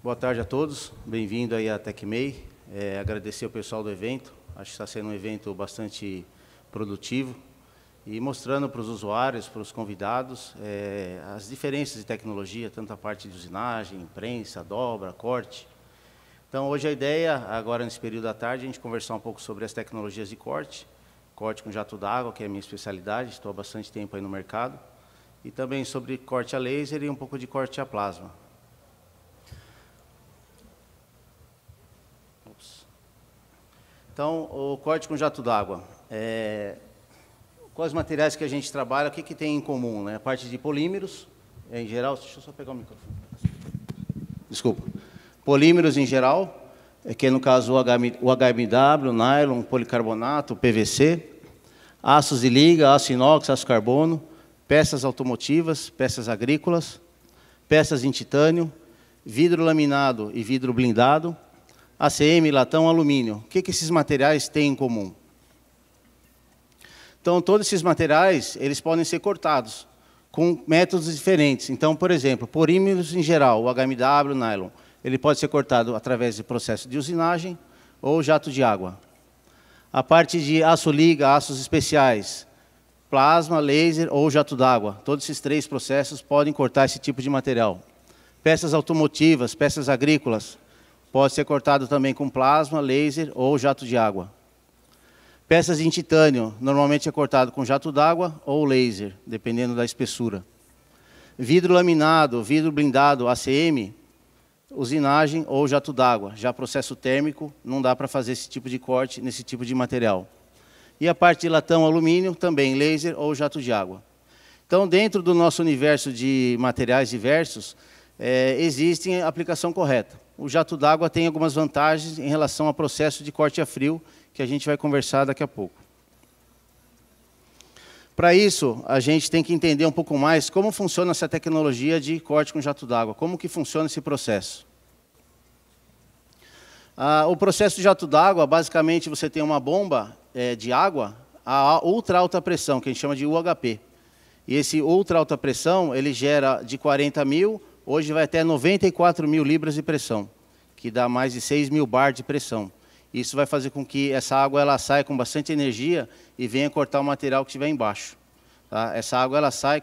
Boa tarde a todos, bem-vindo aí à TecMay. Agradecer ao pessoal do evento, acho que está sendo um evento bastante produtivo e mostrando para os usuários, para os convidados, as diferenças de tecnologia, tanto a parte de usinagem, imprensa, dobra, corte. Então, hoje a ideia, agora nesse período da tarde, a gente conversar um pouco sobre as tecnologias de corte com jato d'água, que é a minha especialidade, estou há bastante tempo aí no mercado, e também sobre corte a laser e um pouco de corte a plasma. Então, o corte com jato d'água. Quais materiais que a gente trabalha, o que tem em comum? Né? A parte de polímeros, em geral... Deixa eu só pegar o microfone. Desculpa. Polímeros em geral, que é no caso o HMW, nylon, policarbonato, PVC, aços de liga, aço inox, aço carbono, peças automotivas, peças agrícolas, peças em titânio, vidro laminado e vidro blindado, ACM, latão, alumínio. O que esses materiais têm em comum? Então, todos esses materiais, eles podem ser cortados com métodos diferentes. Então, por exemplo, polímeros em geral, o HMW, nylon, ele pode ser cortado através de processo de usinagem ou jato de água. A parte de aço liga, aços especiais, plasma, laser ou jato d'água, todos esses três processos podem cortar esse tipo de material. Peças automotivas, peças agrícolas, pode ser cortado também com plasma, laser ou jato de água. Peças em titânio, normalmente é cortado com jato d'água ou laser, dependendo da espessura. Vidro laminado, vidro blindado, ACM, usinagem ou jato d'água. Já processo térmico, não dá para fazer esse tipo de corte nesse tipo de material. E a parte de latão, alumínio, também laser ou jato de água. Então, dentro do nosso universo de materiais diversos, existe a aplicação correta. O jato d'água tem algumas vantagens em relação ao processo de corte a frio, que a gente vai conversar daqui a pouco. Para isso, a gente tem que entender um pouco mais como funciona essa tecnologia de corte com jato d'água, como que funciona esse processo. O processo de jato d'água, basicamente, você tem uma bomba de água a ultra alta pressão, que a gente chama de UHP. E esse ultra alta pressão, ele gera de 40 mil, hoje vai até 94 mil libras de pressão, que dá mais de 6 mil bar de pressão. Isso vai fazer com que essa água ela saia com bastante energia e venha cortar o material que estiver embaixo. Tá? Essa água ela sai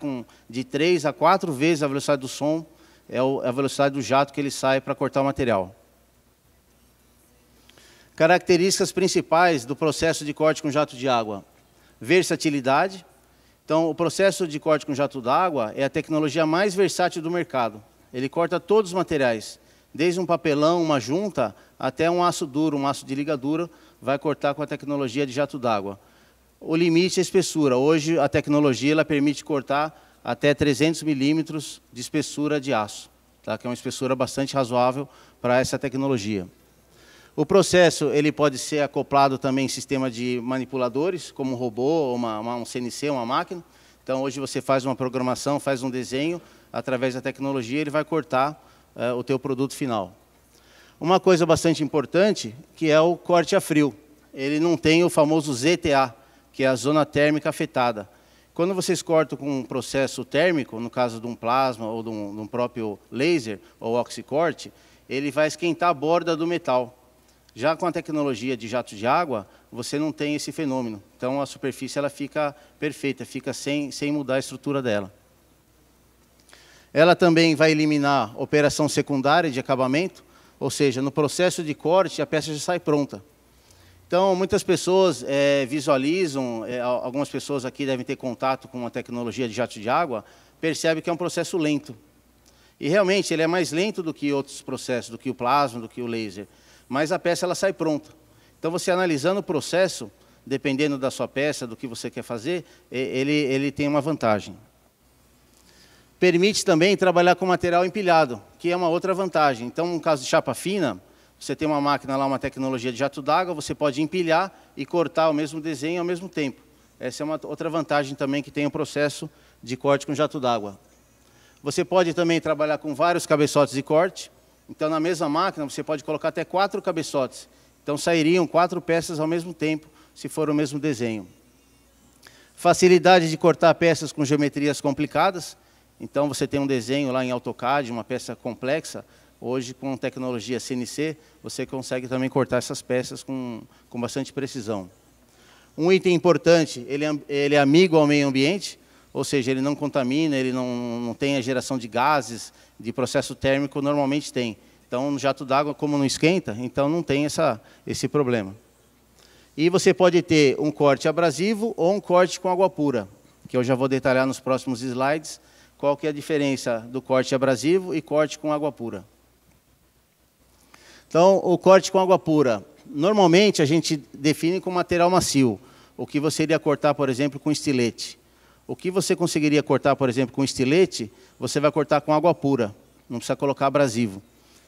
de 3 a 4 vezes a velocidade do som, é a velocidade do jato que ele sai para cortar o material. Características principais do processo de corte com jato de água. Versatilidade. Então, o processo de corte com jato d'água é a tecnologia mais versátil do mercado. Ele corta todos os materiais, desde um papelão, uma junta, até um aço duro, um aço de ligadura, vai cortar com a tecnologia de jato d'água. O limite é a espessura. Hoje, a tecnologia ela permite cortar até 300 milímetros de espessura de aço, tá? Que é uma espessura bastante razoável para essa tecnologia. O processo ele pode ser acoplado também em sistema de manipuladores, como um robô, um CNC, uma máquina. Então, hoje você faz uma programação, faz um desenho, através da tecnologia ele vai cortar o teu produto final. Uma coisa bastante importante, que é o corte a frio. Ele não tem o famoso ZTA, que é a zona térmica afetada. Quando vocês cortam com um processo térmico, no caso de um plasma ou de um próprio laser ou oxicorte, ele vai esquentar a borda do metal. Já com a tecnologia de jato de água, você não tem esse fenômeno. Então, a superfície ela fica perfeita, fica sem mudar a estrutura dela. Ela também vai eliminar operação secundária de acabamento, ou seja, no processo de corte, a peça já sai pronta. Então, muitas pessoas visualizam, algumas pessoas aqui devem ter contato com a tecnologia de jato de água, percebem que é um processo lento. E, realmente, ele é mais lento do que outros processos, do que o plasma, do que o laser. Mas a peça ela sai pronta. Então, você analisando o processo, dependendo da sua peça, do que você quer fazer, ele tem uma vantagem. Permite também trabalhar com material empilhado, que é uma outra vantagem. Então, no caso de chapa fina, você tem uma máquina lá, uma tecnologia de jato d'água, você pode empilhar e cortar o mesmo desenho ao mesmo tempo. Essa é uma outra vantagem também que tem o processo de corte com jato d'água. Você pode também trabalhar com vários cabeçotes de corte. Então, na mesma máquina, você pode colocar até 4 cabeçotes. Então, sairiam 4 peças ao mesmo tempo, se for o mesmo desenho. Facilidade de cortar peças com geometrias complicadas. Então, você tem um desenho lá em AutoCAD, uma peça complexa. Hoje, com tecnologia CNC, você consegue também cortar essas peças com bastante precisão. Um item importante, ele é amigo ao meio ambiente, ou seja, ele não contamina, ele não tem a geração de gases, de processo térmico, normalmente tem. Então, no jato d'água, como não esquenta, então não tem esse problema. E você pode ter um corte abrasivo ou um corte com água pura, que eu já vou detalhar nos próximos slides, qual que é a diferença do corte abrasivo e corte com água pura. Então, o corte com água pura, normalmente a gente define com material macio, o que você iria cortar, por exemplo, com estilete. O que você conseguiria cortar, por exemplo, com estilete, você vai cortar com água pura, não precisa colocar abrasivo.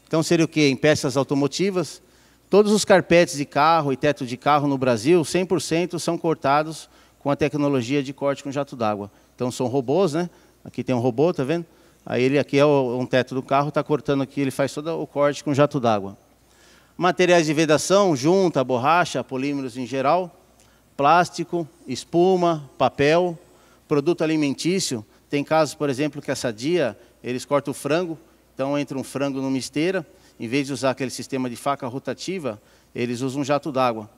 Então, seria o quê? Em peças automotivas, todos os carpetes de carro e teto de carro no Brasil, 100% são cortados com a tecnologia de corte com jato d'água. Então, são robôs, né? Aqui tem um robô, tá vendo? Aí ele aqui é um teto do carro, está cortando aqui, ele faz todo o corte com jato d'água. Materiais de vedação, junta, borracha, polímeros em geral, plástico, espuma, papel, produto alimentício. Tem casos, por exemplo, que a Sadia, eles cortam o frango, então entra um frango numa esteira, em vez de usar aquele sistema de faca rotativa, eles usam um jato d'água.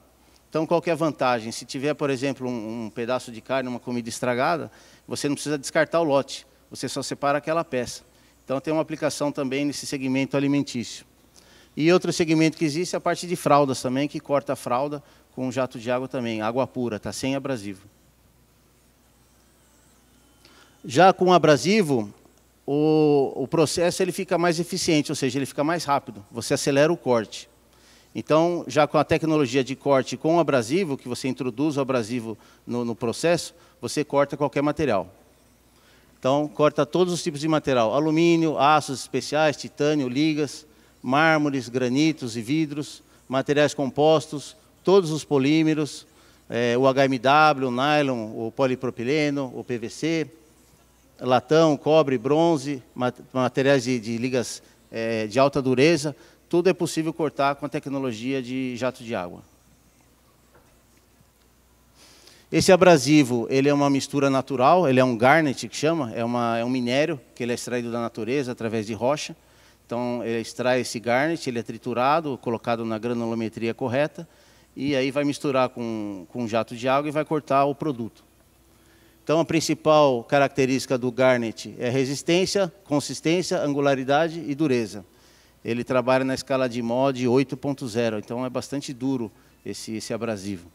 Então, qual que é a vantagem? Se tiver, por exemplo, um pedaço de carne, uma comida estragada, você não precisa descartar o lote, você só separa aquela peça. Então, tem uma aplicação também nesse segmento alimentício. E outro segmento que existe é a parte de fraldas também, que corta a fralda com um jato de água também, água pura, está sem abrasivo. Já com abrasivo, o processo ele fica mais eficiente, ou seja, ele fica mais rápido, você acelera o corte. Então, já com a tecnologia de corte com abrasivo, que você introduz o abrasivo no processo, você corta qualquer material. Então, corta todos os tipos de material, alumínio, aços especiais, titânio, ligas, mármores, granitos e vidros, materiais compostos, todos os polímeros, o HMW, o nylon, o polipropileno, o PVC, latão, cobre, bronze, materiais de ligas de alta dureza, tudo é possível cortar com a tecnologia de jato de água. Esse abrasivo, ele é uma mistura natural, ele é um garnet que chama, é um minério que ele é extraído da natureza através de rocha. Então, ele extrai esse garnet, ele é triturado, colocado na granulometria correta, e aí vai misturar com jato de água e vai cortar o produto. Então, a principal característica do garnet é resistência, consistência, angularidade e dureza. Ele trabalha na escala de Mohs 8.0, então é bastante duro esse abrasivo.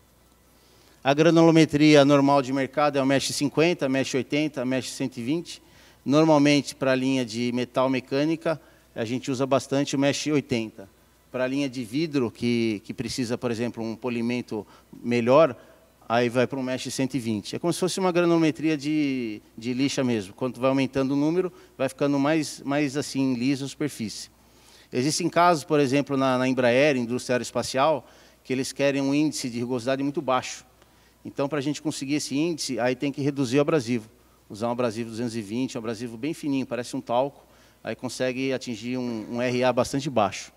A granulometria normal de mercado é o mesh 50, mesh 80, mesh 120. Normalmente, para a linha de metal mecânica, a gente usa bastante o mesh 80. Para a linha de vidro, que precisa, por exemplo, um polimento melhor, aí vai para um mesh 120. É como se fosse uma granulometria de lixa mesmo. Quando vai aumentando o número, vai ficando mais assim, liso a superfície. Existem casos, por exemplo, na Embraer, indústria aeroespacial, que eles querem um índice de rugosidade muito baixo. Então, para a gente conseguir esse índice, aí tem que reduzir o abrasivo. Usar um abrasivo 220, um abrasivo bem fininho, parece um talco, aí consegue atingir um RA bastante baixo.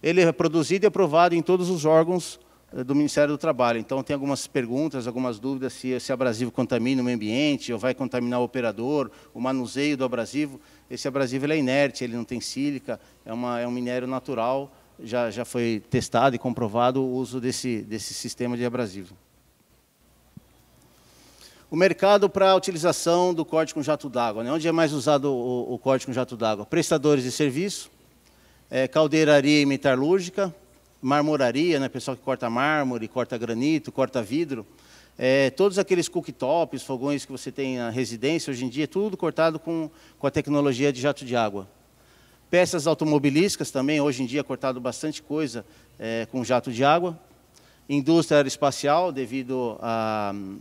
Ele é produzido e aprovado em todos os órgãos do Ministério do Trabalho. Então, tem algumas perguntas, algumas dúvidas se esse abrasivo contamina o meio ambiente, ou vai contaminar o operador, o manuseio do abrasivo. Esse abrasivo ele é inerte, ele não tem sílica, é um minério natural, já foi testado e comprovado o uso desse sistema de abrasivo. O mercado para a utilização do corte com jato d'água, né? Onde é mais usado o corte com jato d'água? Prestadores de serviço, caldeiraria e metalúrgica, marmoraria, né? Pessoal que corta mármore, corta granito, corta vidro. Todos aqueles cooktops, fogões que você tem na residência, hoje em dia, tudo cortado com a tecnologia de jato de água. Peças automobilísticas também, hoje em dia, cortado bastante coisa com jato de água. Indústria aeroespacial, devido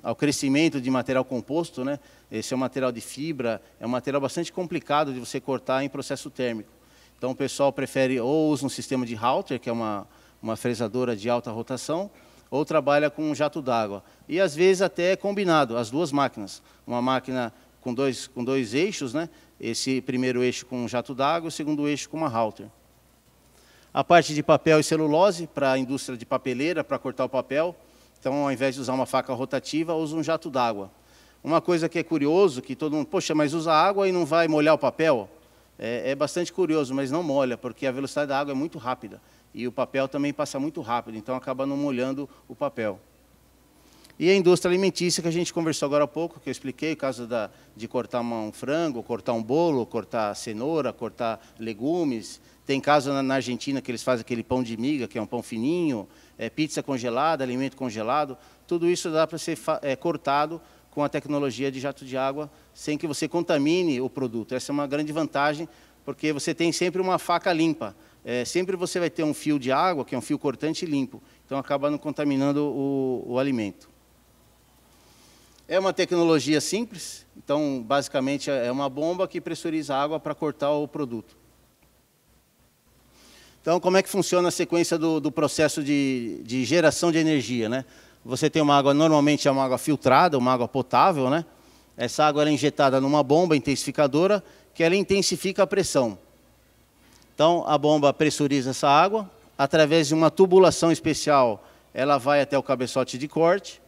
ao crescimento de material composto, né? Esse é um material de fibra, é um material bastante complicado de você cortar em processo térmico. Então, o pessoal prefere ou usa um sistema de Halter, que é uma fresadora de alta rotação, ou trabalha com um jato d'água. E, às vezes, até é combinado, as duas máquinas. Uma máquina com dois eixos, né? Esse primeiro eixo com um jato d'água, o segundo eixo com uma Halter. A parte de papel e celulose, para a indústria de papeleira, para cortar o papel. Então, ao invés de usar uma faca rotativa, usa um jato d'água. Uma coisa que é curioso, que todo mundo, poxa, mas usa água e não vai molhar o papel? é bastante curioso, mas não molha, porque a velocidade da água é muito rápida. E o papel também passa muito rápido, então acaba não molhando o papel. E a indústria alimentícia, que a gente conversou agora há pouco, que eu expliquei, o caso de cortar um frango, cortar um bolo, cortar cenoura, cortar legumes. Tem caso na Argentina que eles fazem aquele pão de miga, que é um pão fininho, pizza congelada, alimento congelado. Tudo isso dá para ser cortado com a tecnologia de jato de água, sem que você contamine o produto. Essa é uma grande vantagem, porque você tem sempre uma faca limpa. Sempre você vai ter um fio de água, que é um fio cortante limpo. Então, acaba não contaminando o alimento. É uma tecnologia simples, então, basicamente, é uma bomba que pressuriza a água para cortar o produto. Então, como é que funciona a sequência do processo de geração de energia, né? Você tem uma água, normalmente é uma água filtrada, uma água potável, né? Essa água ela é injetada numa bomba intensificadora, que ela intensifica a pressão. Então, a bomba pressuriza essa água, através de uma tubulação especial, ela vai até o cabeçote de corte.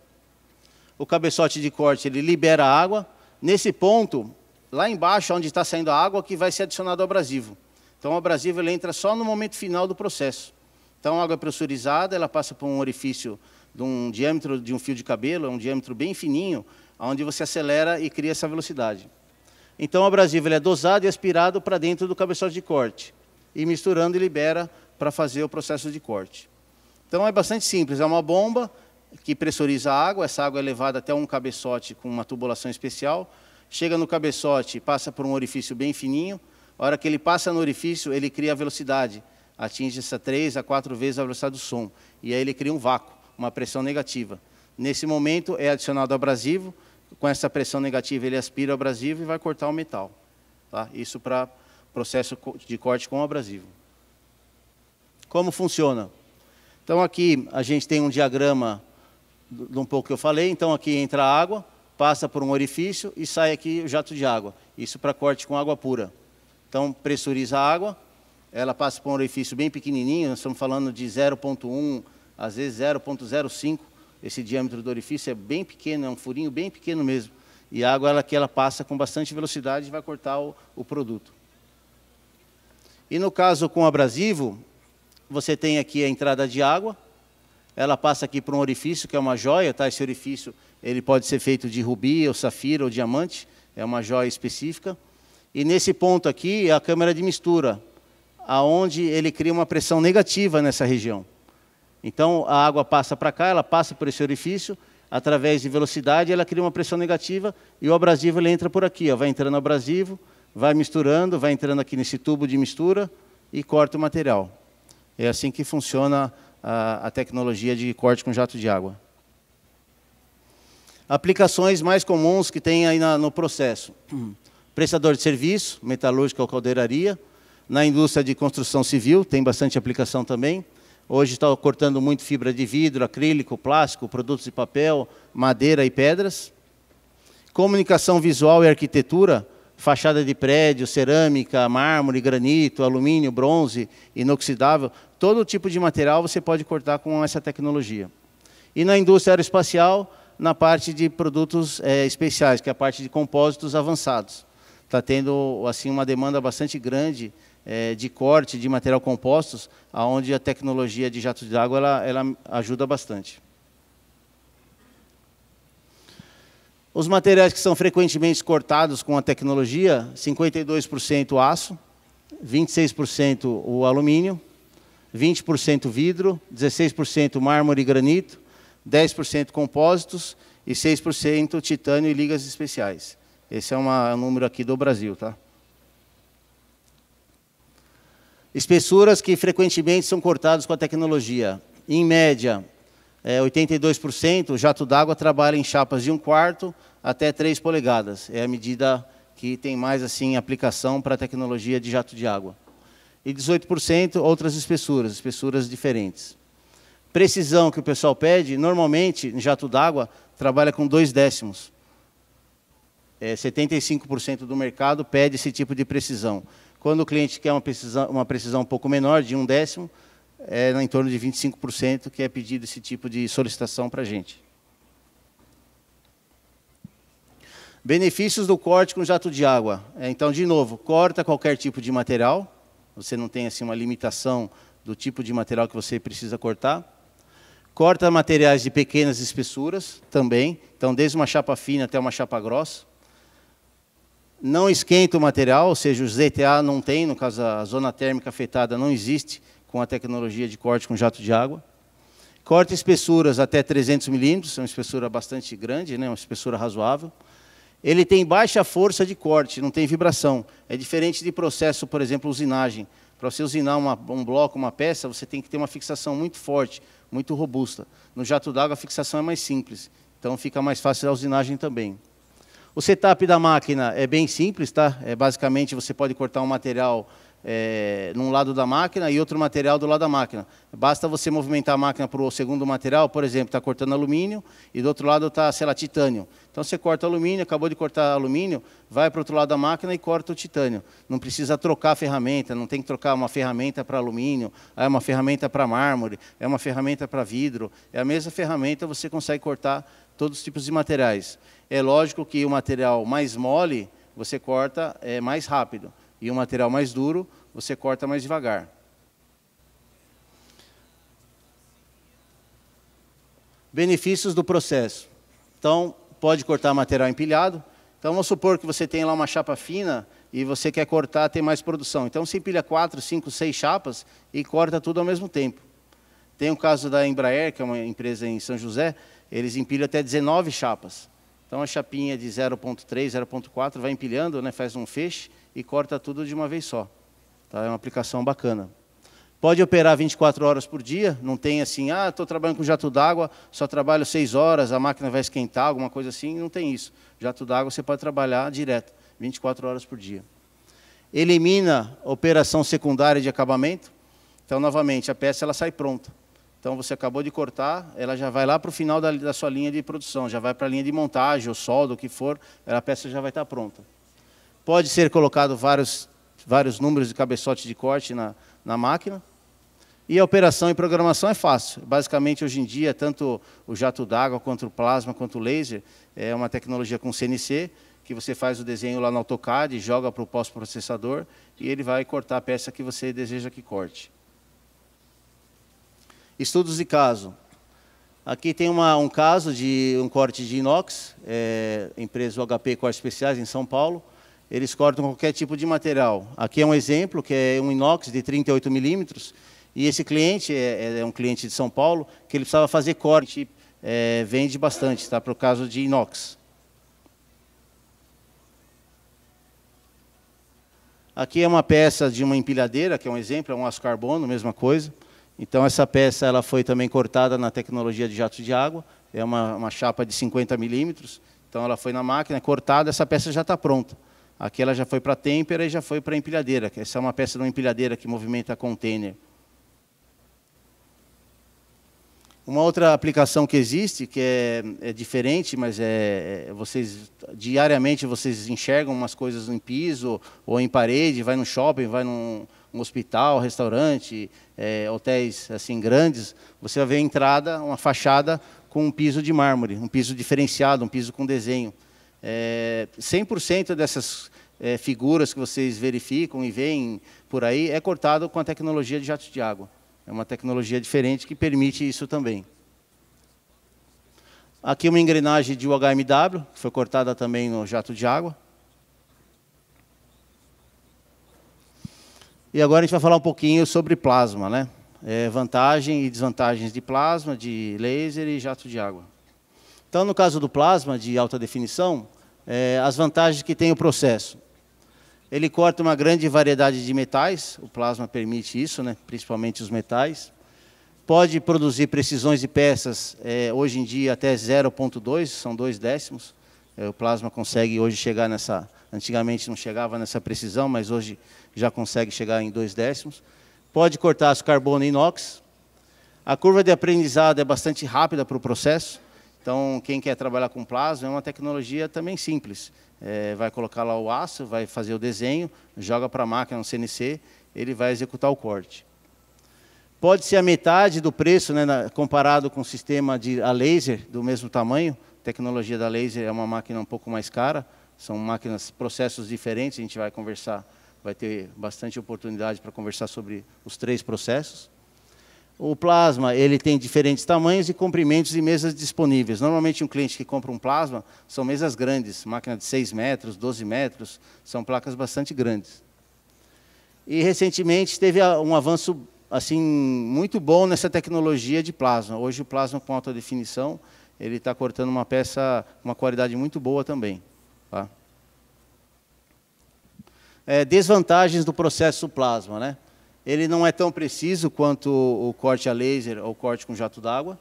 O cabeçote de corte ele libera a água. Nesse ponto, lá embaixo, onde está saindo a água, que vai ser adicionado ao abrasivo. Então, o abrasivo ele entra só no momento final do processo. Então, a água é pressurizada, ela passa por um orifício de um diâmetro de um fio de cabelo, é um diâmetro bem fininho, onde você acelera e cria essa velocidade. Então, o abrasivo ele é dosado e aspirado para dentro do cabeçote de corte. E misturando, e libera para fazer o processo de corte. Então, é bastante simples. É uma bomba que pressuriza a água, essa água é levada até um cabeçote com uma tubulação especial, chega no cabeçote, passa por um orifício bem fininho, a hora que ele passa no orifício, ele cria a velocidade, atinge essa 3 a 4 vezes a velocidade do som, e aí ele cria um vácuo, uma pressão negativa. Nesse momento é adicionado abrasivo, com essa pressão negativa ele aspira o abrasivo e vai cortar o metal. Tá? Isso para processo de corte com abrasivo. Como funciona? Então aqui a gente tem um diagrama de um pouco que eu falei, então aqui entra a água, passa por um orifício e sai aqui o jato de água. Isso para corte com água pura. Então, pressuriza a água, ela passa por um orifício bem pequenininho, nós estamos falando de 0,1, às vezes 0,05, esse diâmetro do orifício é bem pequeno, é um furinho bem pequeno mesmo. E a água ela passa com bastante velocidade e vai cortar o produto. E no caso com abrasivo, você tem aqui a entrada de água, ela passa aqui por um orifício, que é uma joia, tá? Esse orifício ele pode ser feito de rubi, ou safira, ou diamante, é uma joia específica. E nesse ponto aqui é a câmara de mistura, aonde ele cria uma pressão negativa nessa região. Então, a água passa para cá, ela passa por esse orifício, através de velocidade, ela cria uma pressão negativa, e o abrasivo ele entra por aqui, ó, vai entrando no abrasivo, vai misturando, vai entrando aqui nesse tubo de mistura, e corta o material. É assim que funciona a tecnologia de corte com jato de água. Aplicações mais comuns que tem aí no processo. Prestador de serviço, metalúrgica ou caldeiraria. Na indústria de construção civil, tem bastante aplicação também. Hoje está cortando muito fibra de vidro, acrílico, plástico, produtos de papel, madeira e pedras. Comunicação visual e arquitetura, fachada de prédio, cerâmica, mármore, granito, alumínio, bronze, inoxidável. Todo tipo de material você pode cortar com essa tecnologia. E na indústria aeroespacial, na parte de produtos especiais, que é a parte de compósitos avançados. Está tendo assim, uma demanda bastante grande de corte de material compostos, onde a tecnologia de jato de água ela ajuda bastante. Os materiais que são frequentemente cortados com a tecnologia, 52% aço, 26% o alumínio, 20% vidro, 16% mármore e granito, 10% compósitos e 6% titânio e ligas especiais. Esse é um número aqui do Brasil, tá? Espessuras que frequentemente são cortadas com a tecnologia. Em média, 82%, o jato d'água trabalha em chapas de 1/4 até 3 polegadas. É a medida que tem mais assim, aplicação para a tecnologia de jato de água. E 18% outras espessuras diferentes. Precisão que o pessoal pede, normalmente, em jato d'água, trabalha com 2/10. 75% do mercado pede esse tipo de precisão. Quando o cliente quer uma precisão um pouco menor, de 1/10, é em torno de 25% que é pedido esse tipo de solicitação para a gente. Benefícios do corte com jato de água. Então, de novo, corta qualquer tipo de material. Você não tem assim, uma limitação do tipo de material que você precisa cortar. Corta materiais de pequenas espessuras também. Então, desde uma chapa fina até uma chapa grossa. Não esquenta o material, ou seja, o ZTA não tem, no caso a zona térmica afetada não existe com a tecnologia de corte com jato de água. Corta espessuras até 300 milímetros, é uma espessura bastante grande, né, uma espessura razoável. Ele tem baixa força de corte, não tem vibração. É diferente de processo, por exemplo, usinagem. Para você usinar um bloco, uma peça, você tem que ter uma fixação muito forte, muito robusta. No jato d'água a fixação é mais simples, então fica mais fácil a usinagem também. O setup da máquina é bem simples, tá? Basicamente você pode cortar um material num lado da máquina e outro material do lado da máquina. Basta você movimentar a máquina para o segundo material, por exemplo, está cortando alumínio e do outro lado está, sei lá, titânio. Então você corta alumínio, acabou de cortar alumínio, vai para o outro lado da máquina e corta o titânio. Não precisa trocar a ferramenta, não tem que trocar uma ferramenta para alumínio, é uma ferramenta para mármore, é uma ferramenta para vidro. É a mesma ferramenta, você consegue cortar todos os tipos de materiais. É lógico que o material mais mole, você corta mais rápido. E o material mais duro, você corta mais devagar. Benefícios do processo. Então, pode cortar material empilhado. Então, vamos supor que você tem lá uma chapa fina e você quer cortar, ter mais produção. Então, você empilha 4, 5, 6 chapas e corta tudo ao mesmo tempo. Tem o caso da Embraer, que é uma empresa em São José, eles empilham até 19 chapas. Então, a chapinha de 0.3, 0.4 vai empilhando, né, faz um feixe e corta tudo de uma vez só. Tá? É uma aplicação bacana. Pode operar 24 horas por dia, não tem assim, estou trabalhando com jato d'água, só trabalho 6 horas, a máquina vai esquentar, alguma coisa assim, não tem isso. Jato d'água você pode trabalhar direto, 24 horas por dia. Elimina operação secundária de acabamento. Então, novamente, a peça ela sai pronta. Então, você acabou de cortar, ela já vai lá para o final da sua linha de produção, já vai para a linha de montagem, ou solda, o que for, a peça já vai estar pronta. Pode ser colocado vários números de cabeçote de corte na máquina. E a operação e programação é fácil. Basicamente, hoje em dia, tanto o jato d'água, quanto o plasma, quanto o laser, é uma tecnologia com CNC, que você faz o desenho lá no AutoCAD, joga para o pós-processador, e ele vai cortar a peça que você deseja que corte. Estudos de caso. Aqui tem um caso de um corte de inox, empresa HP Cortes Especiais, em São Paulo. Eles cortam qualquer tipo de material. Aqui é um exemplo, que é um inox de 38 milímetros, e esse cliente é um cliente de São Paulo, que ele precisava fazer corte, vende bastante, tá, para o caso de inox. Aqui é uma peça de uma empilhadeira, que é um exemplo, é um aço carbono, mesma coisa. Então, essa peça ela foi também cortada na tecnologia de jato de água, é uma chapa de 50 milímetros, então ela foi na máquina, cortada, essa peça já está pronta. Aqui ela já foi para a têmpera e já foi para a empilhadeira, essa é uma peça de uma empilhadeira que movimenta container. Uma outra aplicação que existe, que é diferente, mas diariamente vocês enxergam umas coisas em piso ou em parede, vai no shopping, vai num hospital, restaurante, hotéis assim grandes, você vai ver a entrada, uma fachada com um piso de mármore, um piso diferenciado, um piso com desenho. 100% dessas figuras que vocês verificam e veem por aí é cortado com a tecnologia de jato de água. É uma tecnologia diferente que permite isso também. Aqui uma engrenagem de UHMW, que foi cortada também no jato de água. E agora a gente vai falar um pouquinho sobre plasma, né? Vantagem e desvantagens de plasma, de laser e jato de água. Então, no caso do plasma de alta definição, as vantagens que tem o processo. Ele corta uma grande variedade de metais, o plasma permite isso, né? Principalmente os metais. Pode produzir precisões de peças, hoje em dia, até 0,2, são 2 décimos. O plasma consegue hoje chegar nessa... Antigamente não chegava nessa precisão, mas hoje já consegue chegar em 2 décimos. Pode cortar aço carbono e inox. A curva de aprendizado é bastante rápida para o processo. Então, quem quer trabalhar com plasma é uma tecnologia também simples. Vai colocar lá o aço, vai fazer o desenho, joga para a máquina no CNC, ele vai executar o corte. Pode ser a metade do preço, né, comparado com o sistema a laser do mesmo tamanho. A tecnologia da laser é uma máquina um pouco mais cara, são máquinas, processos diferentes, a gente vai conversar, vai ter bastante oportunidade para conversar sobre os 3 processos. O plasma, ele tem diferentes tamanhos e comprimentos e mesas disponíveis. Normalmente, um cliente que compra um plasma, são mesas grandes, máquina de 6 metros, 12 metros, são placas bastante grandes. E, recentemente, teve um avanço assim, muito bom nessa tecnologia de plasma. Hoje, o plasma com alta definição, ele está cortando uma peça com uma qualidade muito boa também. Tá? Desvantagens do processo plasma, né? Ele não é tão preciso quanto o corte a laser ou o corte com jato d'água.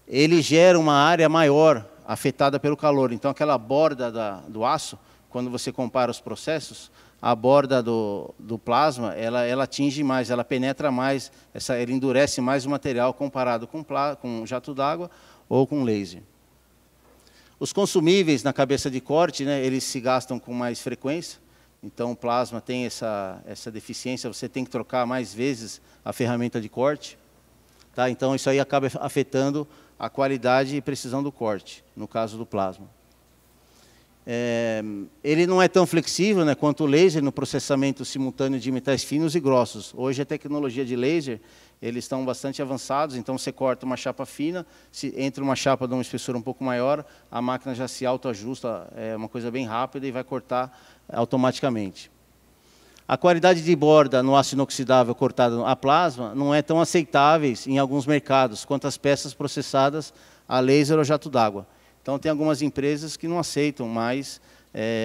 Ele gera uma área maior afetada pelo calor. Então, aquela borda do aço, quando você compara os processos, a borda do plasma, ela atinge mais, ela penetra mais, ele endurece mais o material comparado com jato d'água ou com laser. Os consumíveis na cabeça de corte, né, eles se gastam com mais frequência. Então, o plasma tem essa deficiência, você tem que trocar mais vezes a ferramenta de corte. Tá? Então, isso aí acaba afetando a qualidade e precisão do corte, no caso do plasma. Ele não é tão flexível, né, quanto o laser no processamento simultâneo de metais finos e grossos. Hoje, a tecnologia de laser, eles estão bastante avançados, então você corta uma chapa fina, se entra uma chapa de uma espessura um pouco maior, a máquina já se autoajusta, é uma coisa bem rápida e vai cortar automaticamente. A qualidade de borda no aço inoxidável cortado a plasma não é tão aceitáveis em alguns mercados quanto as peças processadas a laser ou jato d'água. Então, tem algumas empresas que não aceitam mais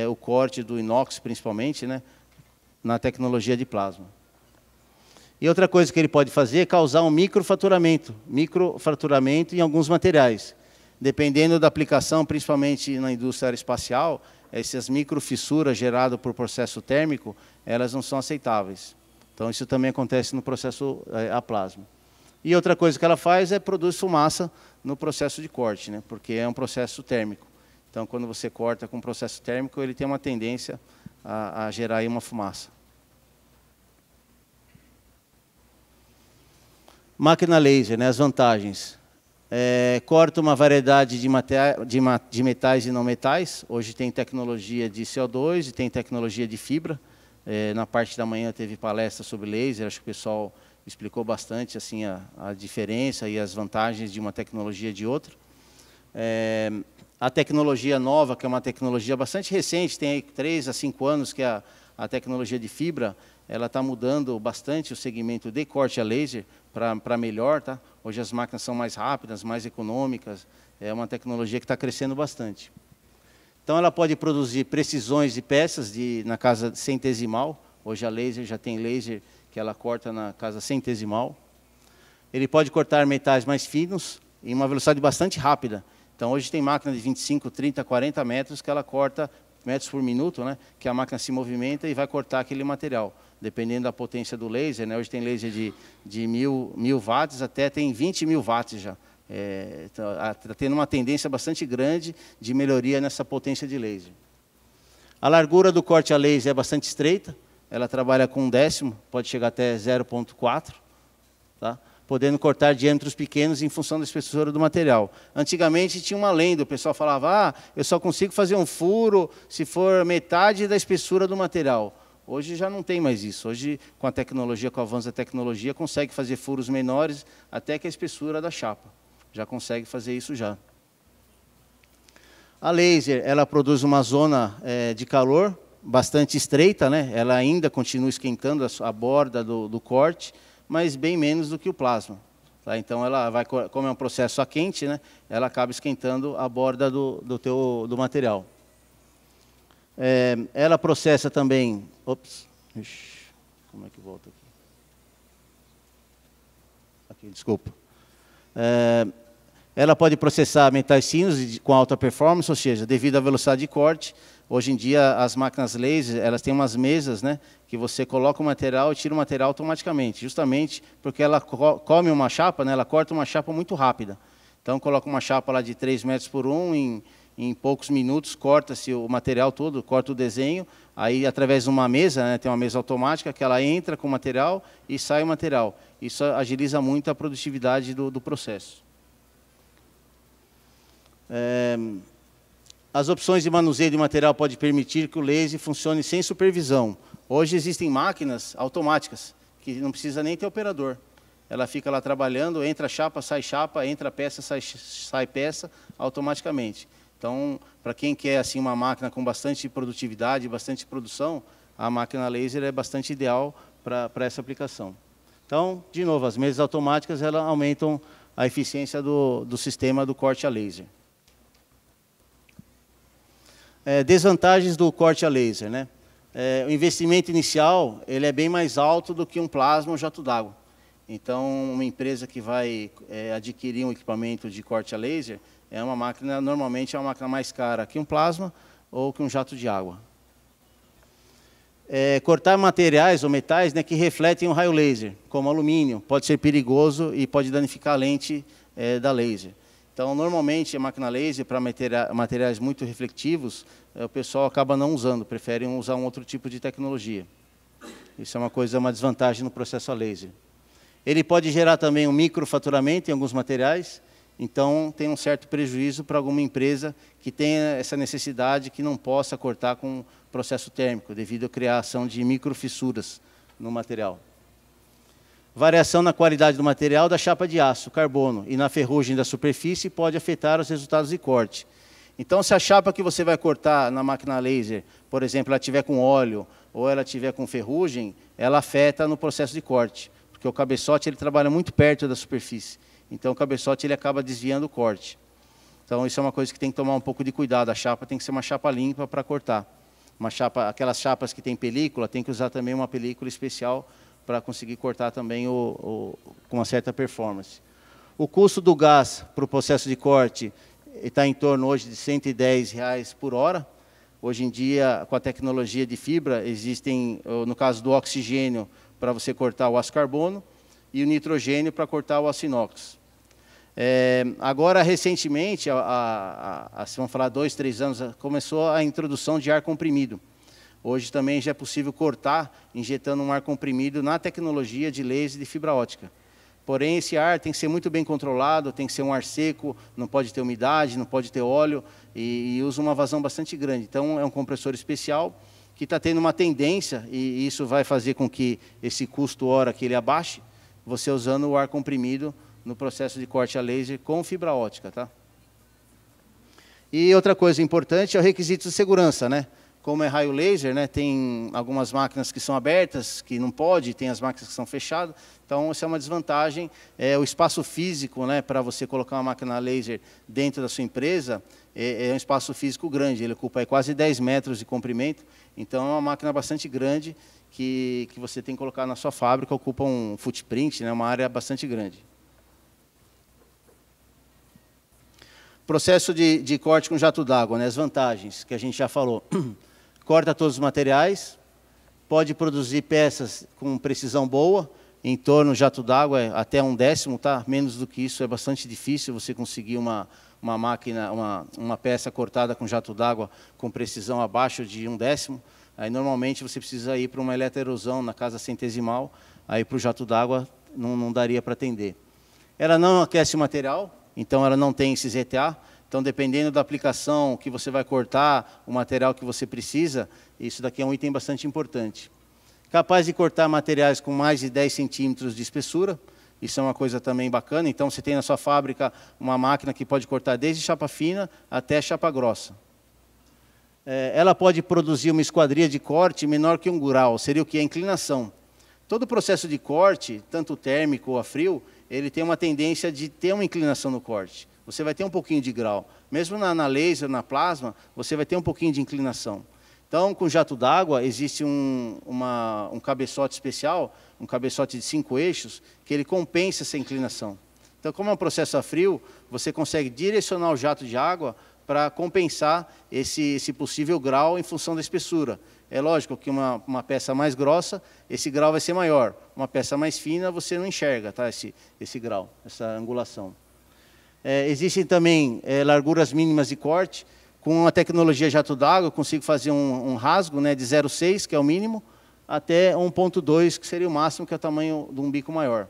o corte do inox, principalmente, né, na tecnologia de plasma. E outra coisa que ele pode fazer é causar um microfraturamento em alguns materiais. Dependendo da aplicação, principalmente na indústria aeroespacial, essas microfissuras geradas por processo térmico, elas não são aceitáveis. Então, isso também acontece no processo a plasma. E outra coisa que ela faz é produz fumaça no processo de corte, né? Porque é um processo térmico. Então, quando você corta com processo térmico, ele tem uma tendência a gerar aí uma fumaça. Máquina laser, né? As vantagens. Corta uma variedade de metais e não metais. Hoje tem tecnologia de CO2 e tem tecnologia de fibra. Na parte da manhã teve palestra sobre laser, acho que o pessoal explicou bastante assim, a diferença e as vantagens de uma tecnologia e de outra. A tecnologia nova, que é uma tecnologia bastante recente, tem aí 3 a 5 anos, que é a tecnologia de fibra, ela está mudando bastante o segmento de corte a laser para melhor. Tá? Hoje as máquinas são mais rápidas, mais econômicas, é uma tecnologia que está crescendo bastante. Então, ela pode produzir precisões de peças na casa centesimal. Hoje a laser já tem laser que ela corta na casa centesimal. Ele pode cortar metais mais finos em uma velocidade bastante rápida. Então, hoje tem máquina de 25, 30, 40 metros que ela corta metros por minuto, né? Que a máquina se movimenta e vai cortar aquele material. Dependendo da potência do laser, né? Hoje tem laser de 1000 watts até tem 20.000 watts já. Está tendo uma tendência bastante grande de melhoria nessa potência de laser. A largura do corte a laser é bastante estreita. Ela trabalha com 1/10, pode chegar até 0,4, tá? Podendo cortar diâmetros pequenos em função da espessura do material. Antigamente tinha uma lenda, o pessoal falava, eu só consigo fazer um furo se for metade da espessura do material. Hoje já não tem mais isso. Hoje, com a tecnologia, com o avanço da tecnologia, consegue fazer furos menores até que a espessura da chapa. Já consegue fazer isso já. A laser, ela produz uma zona de calor bastante estreita, né? Ela ainda continua esquentando a borda do corte, mas bem menos do que o plasma. Tá? Então, ela vai, como é um processo a quente, né? Ela acaba esquentando a borda do material. Ela processa também... Ops, como é que volta aqui? Aqui, desculpa. Ela pode processar metais finos com alta performance, ou seja, devido à velocidade de corte. Hoje em dia, as máquinas laser, elas têm umas mesas, né, que você coloca o material e tira o material automaticamente, justamente porque ela come uma chapa, né, ela corta uma chapa muito rápida. Então, coloca uma chapa lá de 3 metros por 1, em poucos minutos, corta-se o material todo, corta o desenho, Aí, através de uma mesa, né, tem uma mesa automática, que ela entra com o material e sai o material. Isso agiliza muito a produtividade do processo. As opções de manuseio de material podem permitir que o laser funcione sem supervisão. Hoje existem máquinas automáticas, que não precisa nem ter operador. Ela fica lá trabalhando, entra chapa, entra peça, sai peça, automaticamente. Então, para quem quer assim, uma máquina com bastante produtividade, bastante produção, a máquina laser é bastante ideal para essa aplicação. Então, de novo, as mesas automáticas elas aumentam a eficiência do sistema do corte a laser. Desvantagens do corte a laser, né? O investimento inicial ele é bem mais alto do que um plasma ou jato d'água. Então, uma empresa que vai adquirir um equipamento de corte a laser normalmente é uma máquina mais cara que um plasma ou que um jato de água. Cortar materiais ou metais, né, que refletem o raio laser, como alumínio, pode ser perigoso e pode danificar a lente da laser. Então, normalmente, a máquina laser, para materiais muito reflectivos, o pessoal acaba não usando, preferem usar um outro tipo de tecnologia. Isso é uma desvantagem no processo a laser. Ele pode gerar também um microfaturamento em alguns materiais, então tem um certo prejuízo para alguma empresa que tenha essa necessidade, que não possa cortar com processo térmico, devido à criação de microfissuras no material. Variação na qualidade do material da chapa de aço, carbono, e na ferrugem da superfície pode afetar os resultados de corte. Então, se a chapa que você vai cortar na máquina laser, por exemplo, ela tiver com óleo ou ela tiver com ferrugem, ela afeta no processo de corte, porque o cabeçote ele trabalha muito perto da superfície. Então, o cabeçote ele acaba desviando o corte. Então, isso é uma coisa que tem que tomar um pouco de cuidado. A chapa tem que ser uma chapa limpa para cortar. Aquelas chapas que tem película, tem que usar também uma película especial para conseguir cortar também com uma certa performance. O custo do gás para o processo de corte está em torno hoje de R$ 110 por hora. Hoje em dia, com a tecnologia de fibra, existem, no caso do oxigênio, para você cortar o aço carbono, e o nitrogênio para cortar o aço inox. Agora, recentemente, vamos falar 2, 3 anos, começou a introdução de ar comprimido. Hoje também já é possível cortar injetando um ar comprimido na tecnologia de laser de fibra ótica. Porém, esse ar tem que ser muito bem controlado, tem que ser um ar seco, não pode ter umidade, não pode ter óleo, e usa uma vazão bastante grande. Então, é um compressor especial que está tendo uma tendência, e isso vai fazer com que esse custo hora que ele abaixe, você usando o ar comprimido no processo de corte a laser com fibra ótica. Tá? E outra coisa importante é o requisito de segurança, né? Como é raio laser, né, tem algumas máquinas que são abertas, que não pode, tem as máquinas que são fechadas. Então, essa é uma desvantagem. O espaço físico, né, para você colocar uma máquina laser dentro da sua empresa, é um espaço físico grande. Ele ocupa quase 10 metros de comprimento. Então, é uma máquina bastante grande que você tem que colocar na sua fábrica, ocupa um footprint, né, uma área bastante grande. Processo de corte com jato d'água, né, as vantagens que a gente já falou. Corta todos os materiais, pode produzir peças com precisão boa, em torno do jato d'água até 1/10, tá? Menos do que isso é bastante difícil você conseguir uma peça cortada com jato d'água com precisão abaixo de 1/10. Aí normalmente você precisa ir para uma eletroerosão na casa centesimal, aí para o jato d'água não daria para atender. Ela não aquece o material, então ela não tem esses ETA. Então, dependendo da aplicação que você vai cortar, o material que você precisa, isso daqui é um item bastante importante. Capaz de cortar materiais com mais de 10 centímetros de espessura, isso é uma coisa também bacana. Então, você tem na sua fábrica uma máquina que pode cortar desde chapa fina até chapa grossa. Ela pode produzir uma esquadria de corte menor que 1 grau, seria o que? A inclinação. Todo o processo de corte, tanto térmico ou a frio, ele tem uma tendência de ter uma inclinação no corte. Você vai ter um pouquinho de grau. Mesmo na laser, na plasma, você vai ter um pouquinho de inclinação. Então, com jato d'água, existe um cabeçote especial, um cabeçote de 5 eixos, que ele compensa essa inclinação. Então, como é um processo a frio, você consegue direcionar o jato de água para compensar esse possível grau em função da espessura. É lógico que uma peça mais grossa, esse grau vai ser maior. Uma peça mais fina, você não enxerga, tá, esse grau, essa angulação. Existem também larguras mínimas de corte. Com a tecnologia jato d'água, eu consigo fazer um rasgo, né, de 0,6, que é o mínimo, até 1,2, que seria o máximo, que é o tamanho de um bico maior.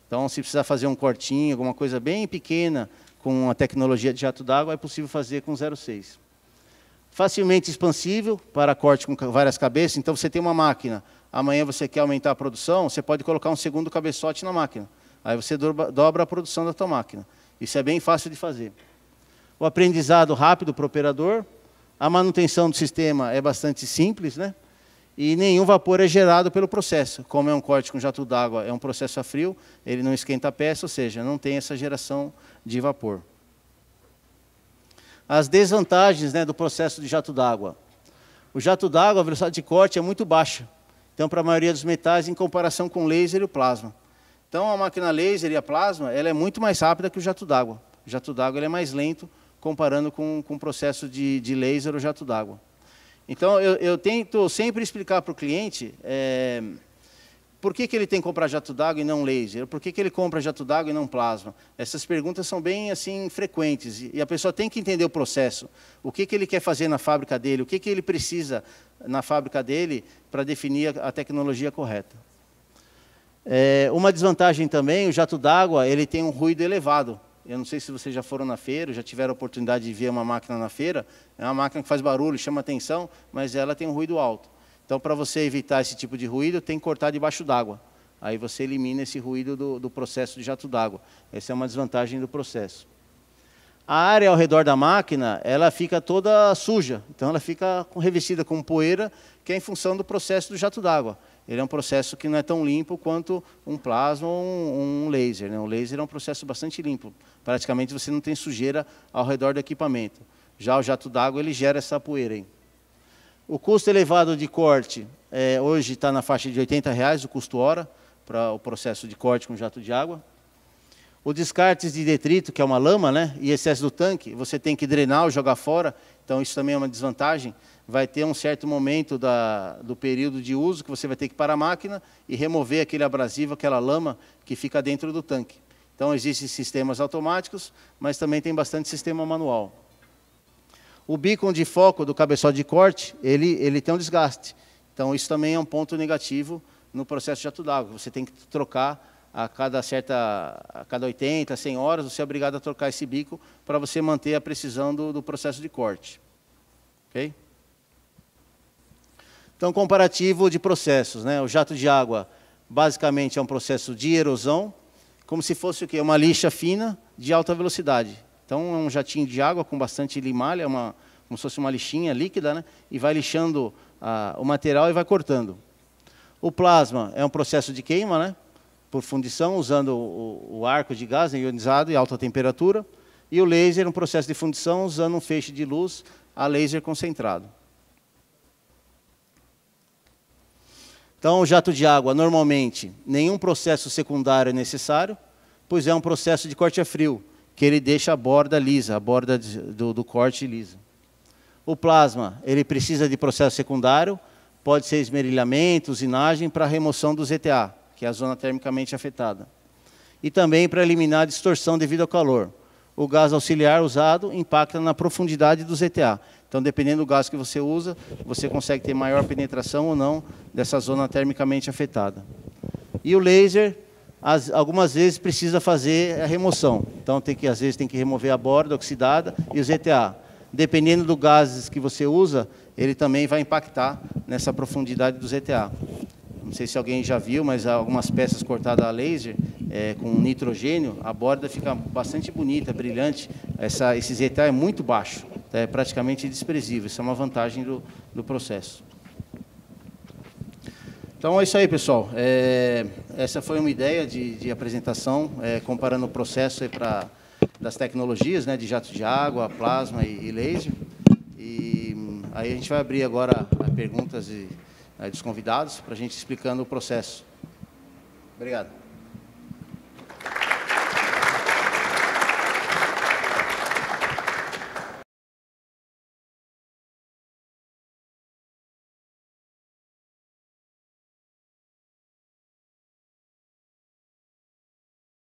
Então, se precisar fazer um cortinho, alguma coisa bem pequena, com a tecnologia de jato d'água, é possível fazer com 0,6. Facilmente expansível, para corte com várias cabeças. Então, você tem uma máquina, amanhã você quer aumentar a produção, você pode colocar um segundo cabeçote na máquina. Aí você dobra a produção da tua máquina. Isso é bem fácil de fazer. O aprendizado rápido para o operador. A manutenção do sistema é bastante simples, né? E nenhum vapor é gerado pelo processo. Como é um corte com jato d'água, é um processo a frio, ele não esquenta a peça, ou seja, não tem essa geração de vapor. As desvantagens, né, do processo de jato d'água. O jato d'água, a velocidade de corte é muito baixa. Então, para a maioria dos metais, em comparação com o laser e o plasma. Então, a máquina laser e a plasma, ela é muito mais rápida que o jato d'água. O jato d'água ele é mais lento, comparando com o processo de laser ou jato d'água. Então, eu tento sempre explicar para o cliente por que ele tem que comprar jato d'água e não laser, por que ele compra jato d'água e não plasma. Essas perguntas são bem assim, frequentes, e a pessoa tem que entender o processo, o que ele quer fazer na fábrica dele, o que ele precisa na fábrica dele para definir a tecnologia correta. Uma desvantagem também, o jato d'água ele tem um ruído elevado. Eu não sei se vocês já foram na feira, já tiveram a oportunidade de ver uma máquina na feira. É uma máquina que faz barulho, chama atenção, mas ela tem um ruído alto. Então, para você evitar esse tipo de ruído, tem que cortar debaixo d'água. Aí você elimina esse ruído do processo de jato d'água. Essa é uma desvantagem do processo. A área ao redor da máquina, ela fica toda suja. Então, ela fica revestida com poeira, que é em função do processo do jato d'água. Ele é um processo que não é tão limpo quanto um plasma ou um laser, né? O laser é um processo bastante limpo. Praticamente você não tem sujeira ao redor do equipamento. Já o jato d'água ele gera essa poeira aí. O custo elevado de corte, hoje está na faixa de R$80 o custo hora para o processo de corte com jato de água. O descarte de detrito, que é uma lama, né, e excesso do tanque, você tem que drenar ou jogar fora, então isso também é uma desvantagem. Vai ter um certo momento do período de uso que você vai ter que parar a máquina e remover aquele abrasivo, aquela lama que fica dentro do tanque. Então, existem sistemas automáticos, mas também tem bastante sistema manual. O beacon de foco do cabeçote de corte, ele tem um desgaste. Então, isso também é um ponto negativo no processo de jato d'água. Você tem que trocar a cada 80, 100 horas, você é obrigado a trocar esse bico para você manter a precisão do processo de corte. Ok? Então, comparativo de processos, né? O jato de água, basicamente, é um processo de erosão, como se fosse o quê? Uma lixa fina de alta velocidade. Então, é um jatinho de água com bastante limalha, como se fosse uma lixinha líquida, né? E vai lixando o material e vai cortando. O plasma é um processo de queima, né? Por fundição, usando o arco de gás ionizado e alta temperatura. E o laser é um processo de fundição, usando um feixe de luz a laser concentrado. Então, o jato de água, normalmente, nenhum processo secundário é necessário, pois é um processo de corte a frio, que ele deixa a borda lisa, a borda do corte lisa. O plasma, ele precisa de processo secundário, pode ser esmerilhamento, usinagem, para remoção do ZTA, que é a zona termicamente afetada. E também para eliminar a distorção devido ao calor. O gás auxiliar usado impacta na profundidade do ZTA. Então, dependendo do gás que você usa, você consegue ter maior penetração ou não dessa zona termicamente afetada. E o laser, algumas vezes, precisa fazer a remoção. Então, às vezes, tem que remover a borda oxidada e o ZTA. Dependendo do gás que você usa, ele também vai impactar nessa profundidade do ZTA. Não sei se alguém já viu, mas algumas peças cortadas a laser, com nitrogênio, a borda fica bastante bonita, brilhante. Esse ZTA é muito baixo, é praticamente desprezível. Isso é uma vantagem do processo. Então, é isso aí, pessoal. Essa foi uma ideia de apresentação, comparando o processo das tecnologias, né, de jato de água, plasma e laser. E aí a gente vai abrir agora perguntas dos convidados, para a gente explicando o processo. Obrigado.